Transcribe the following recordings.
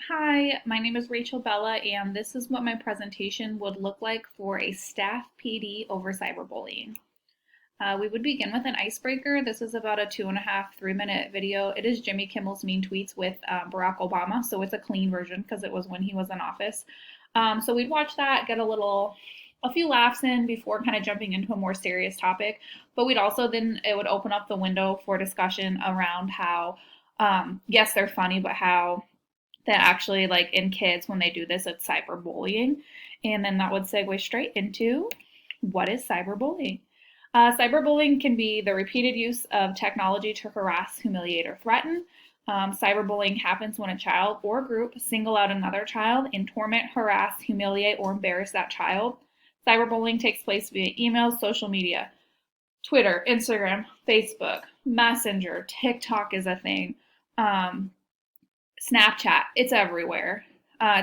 Hi, my name is Rachel Bella, and this is what my presentation would look like for a staff PD over cyberbullying. We would begin with an icebreaker. This is about a 2.5, 3 minute video. It is Jimmy Kimmel's Mean Tweets with Barack Obama, so it's a clean version because it was when he was in office. So we'd watch that, get a few laughs in before kind of jumping into a more serious topic. But we'd also then, it would open up the window for discussion around how, yes, they're funny, but how that actually, like in kids, when they do this, it's cyberbullying. And then that would segue straight into what is cyberbullying? Cyberbullying can be the repeated use of technology to harass, humiliate, or threaten. Cyberbullying happens when a child or group single out another child and torment, harass, humiliate, or embarrass that child. Cyberbullying takes place via email, social media, Twitter, Instagram, Facebook, Messenger, TikTok is a thing. Um, Snapchat, it's everywhere.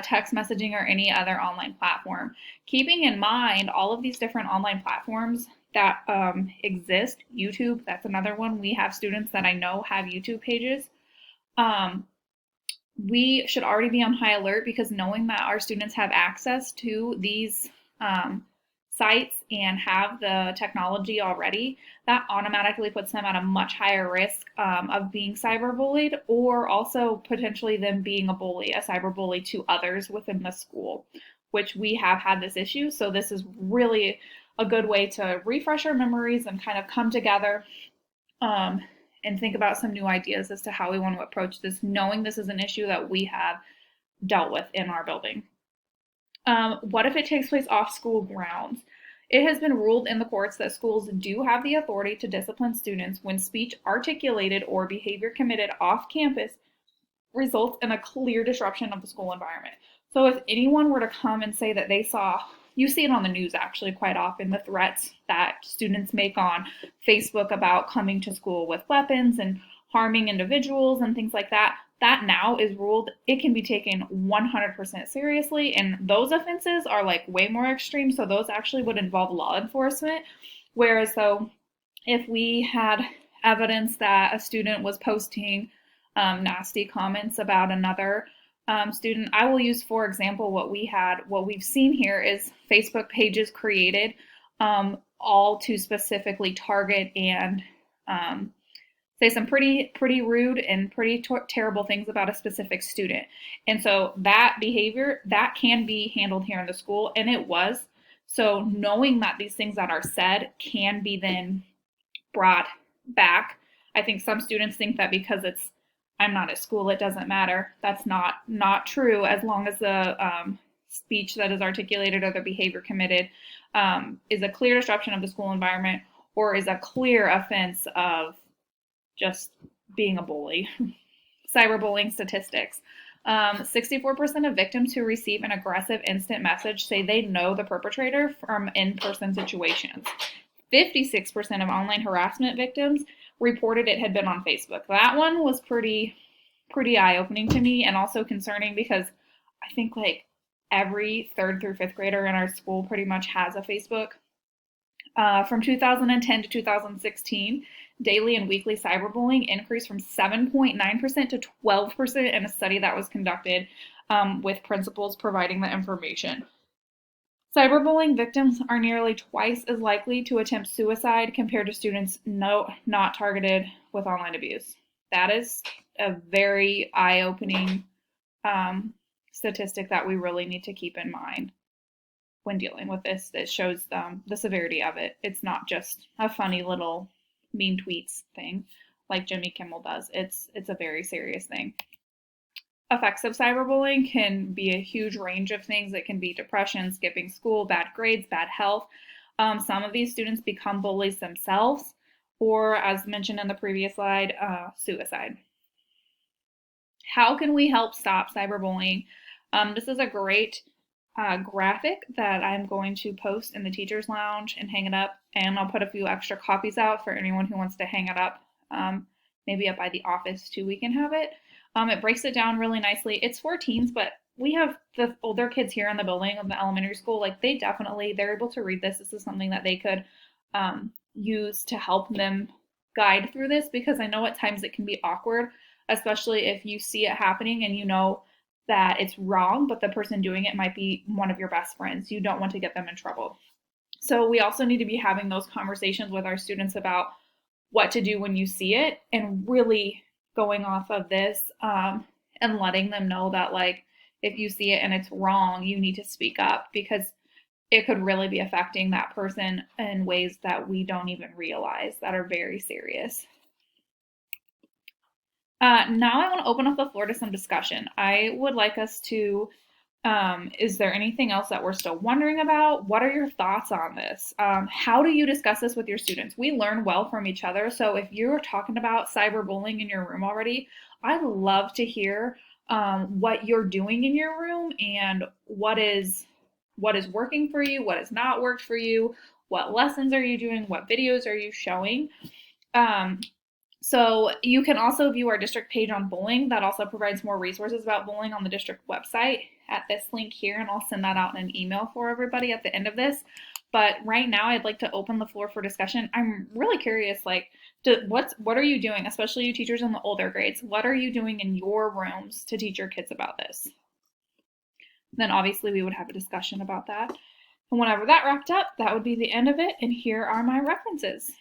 Text messaging or any other online platform. Keeping in mind all of these different online platforms that exist, YouTube, that's another one. We have students that I know have YouTube pages. Um, we should already be on high alert because knowing that our students have access to these sites and have the technology already, that automatically puts them at a much higher risk of being cyberbullied or also potentially them being a cyberbully to others within the school, which we have had this issue. So this is really a good way to refresh our memories and kind of come together um, and think about some new ideas as to how we want to approach this, knowing this is an issue that we have dealt with in our building. What if it takes place off school grounds? It has been ruled in the courts that schools do have the authority to discipline students when speech articulated or behavior committed off campus results in a clear disruption of the school environment. So if anyone were to come and say that they saw, you see it on the news actually quite often, the threats that students make on Facebook about coming to school with weapons and harming individuals and things like that, that now is ruled it can be taken 100% seriously, and those offenses are like way more extreme, so those actually would involve law enforcement. Whereas though if we had evidence that a student was posting nasty comments about another student, I will use, for example, what we've seen here is Facebook pages created all to specifically target and say some pretty rude and pretty terrible things about a specific student. And so that behavior that can be handled here in the school, and it was. So knowing that these things that are said can be then brought back. I think some students think that because it's I'm not at school, it doesn't matter. That's not true. As long as the speech that is articulated or the behavior committed is a clear disruption of the school environment or is a clear offense of just being a bully. Cyberbullying statistics. 64% of victims who receive an aggressive instant message say they know the perpetrator from in-person situations. 56% of online harassment victims reported it had been on Facebook. That one was pretty eye-opening to me and also concerning because I think like every third through fifth grader in our school pretty much has a Facebook. From 2010 to 2016, daily and weekly cyberbullying increased from 7.9% to 12% in a study that was conducted with principals providing the information. Cyberbullying victims are nearly twice as likely to attempt suicide compared to students not targeted with online abuse. That is a very eye-opening statistic that we really need to keep in mind when dealing with this. It shows the severity of it. It's not just a funny little mean tweets thing like Jimmy Kimmel does. It's a very serious thing. Effects of cyberbullying can be a huge range of things. It can be depression, skipping school, bad grades, bad health. Some of these students become bullies themselves, or as mentioned in the previous slide, suicide. How can we help stop cyberbullying? This is a great graphic that I'm going to post in the teacher's lounge and hang it up, and I'll put a few extra copies out for anyone who wants to hang it up, maybe up by the office too, we can have it. It breaks it down really nicely. It's for teens, but we have the older kids here in the building of the elementary school. Like they're able to read this. This is something that they could use to help them guide through this, because I know at times it can be awkward, especially if you see it happening and you know that it's wrong, but the person doing it might be one of your best friends. You don't want to get them in trouble. So we also need to be having those conversations with our students about what to do when you see it, and really going off of this and letting them know that, like, if you see it and it's wrong, you need to speak up, because it could really be affecting that person in ways that we don't even realize that are very serious. Now I want to open up the floor to some discussion. I would like us to, is there anything else that we're still wondering about? What are your thoughts on this? How do you discuss this with your students? We learn well from each other. So if you're talking about cyberbullying in your room already, I'd love to hear what you're doing in your room, and what is working for you, what has not worked for you, what lessons are you doing, what videos are you showing. So you can also view our district page on bullying. That also provides more resources about bullying on the district website at this link here, and I'll send that out in an email for everybody at the end of this. But right now I'd like to open the floor for discussion. I'm really curious, like, what are you doing, especially you teachers in the older grades? What are you doing in your rooms to teach your kids about this? Then obviously we would have a discussion about that. And whenever that wrapped up, that would be the end of it. And here are my references.